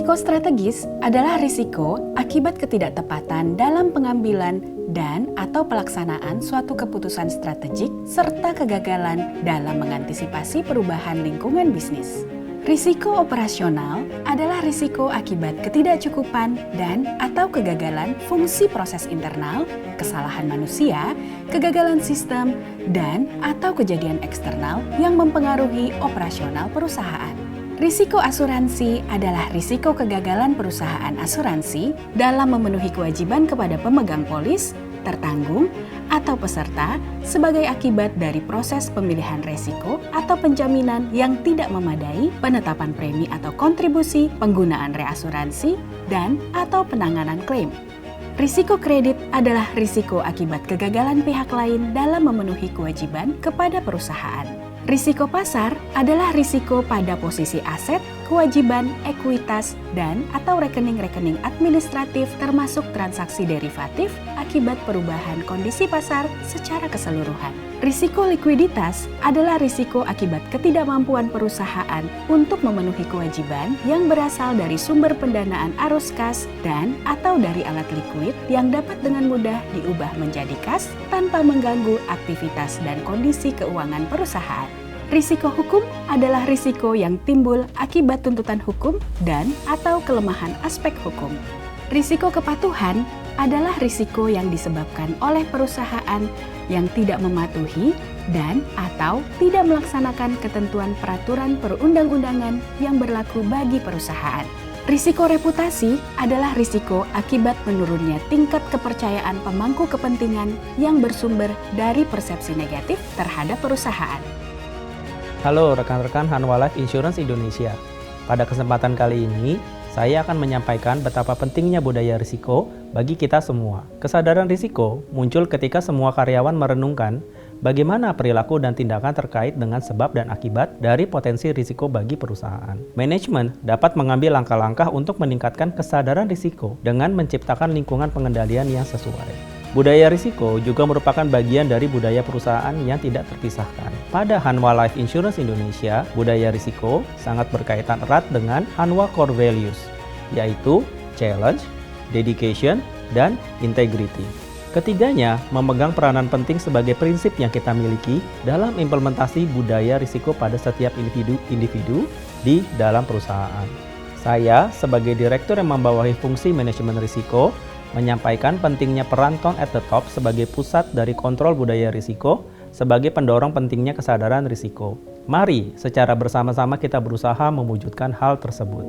Risiko strategis adalah risiko akibat ketidaktepatan dalam pengambilan dan/atau pelaksanaan suatu keputusan strategik serta kegagalan dalam mengantisipasi perubahan lingkungan bisnis. Risiko operasional adalah risiko akibat ketidakcukupan dan/atau kegagalan fungsi proses internal, kesalahan manusia, kegagalan sistem, dan/atau kejadian eksternal yang mempengaruhi operasional perusahaan. Risiko asuransi adalah risiko kegagalan perusahaan asuransi dalam memenuhi kewajiban kepada pemegang polis, tertanggung, atau peserta sebagai akibat dari proses pemilihan risiko atau penjaminan yang tidak memadai, penetapan premi atau kontribusi, penggunaan reasuransi, dan/atau penanganan klaim. Risiko kredit adalah risiko akibat kegagalan pihak lain dalam memenuhi kewajiban kepada perusahaan. Risiko pasar adalah risiko pada posisi aset, kewajiban, ekuitas, dan/atau rekening-rekening administratif termasuk transaksi derivatif akibat perubahan kondisi pasar secara keseluruhan. Risiko likuiditas adalah risiko akibat ketidakmampuan perusahaan untuk memenuhi kewajiban yang berasal dari sumber pendanaan arus kas dan/atau dari alat likuid yang dapat dengan mudah diubah menjadi kas tanpa mengganggu aktivitas dan kondisi keuangan perusahaan. Risiko hukum adalah risiko yang timbul akibat tuntutan hukum dan/atau kelemahan aspek hukum. Risiko kepatuhan adalah risiko yang disebabkan oleh perusahaan yang tidak mematuhi dan/atau tidak melaksanakan ketentuan peraturan perundang-undangan yang berlaku bagi perusahaan. Risiko reputasi adalah risiko akibat menurunnya tingkat kepercayaan pemangku kepentingan yang bersumber dari persepsi negatif terhadap perusahaan. Halo rekan-rekan Hanwha Life Insurance Indonesia. Pada kesempatan kali ini, saya akan menyampaikan betapa pentingnya budaya risiko bagi kita semua. Kesadaran risiko muncul ketika semua karyawan merenungkan bagaimana perilaku dan tindakan terkait dengan sebab dan akibat dari potensi risiko bagi perusahaan. Manajemen dapat mengambil langkah-langkah untuk meningkatkan kesadaran risiko dengan menciptakan lingkungan pengendalian yang sesuai. Budaya risiko juga merupakan bagian dari budaya perusahaan yang tidak terpisahkan. Pada Hanwha Life Insurance Indonesia, budaya risiko sangat berkaitan erat dengan Hanwha Core Values, yaitu challenge, dedication, dan integrity. Ketiganya memegang peranan penting sebagai prinsip yang kita miliki dalam implementasi budaya risiko pada setiap individu di dalam perusahaan. Saya sebagai direktur yang membawahi fungsi manajemen risiko menyampaikan pentingnya peran tone at the top sebagai pusat dari kontrol budaya risiko sebagai pendorong pentingnya kesadaran risiko. Mari secara bersama-sama kita berusaha mewujudkan hal tersebut.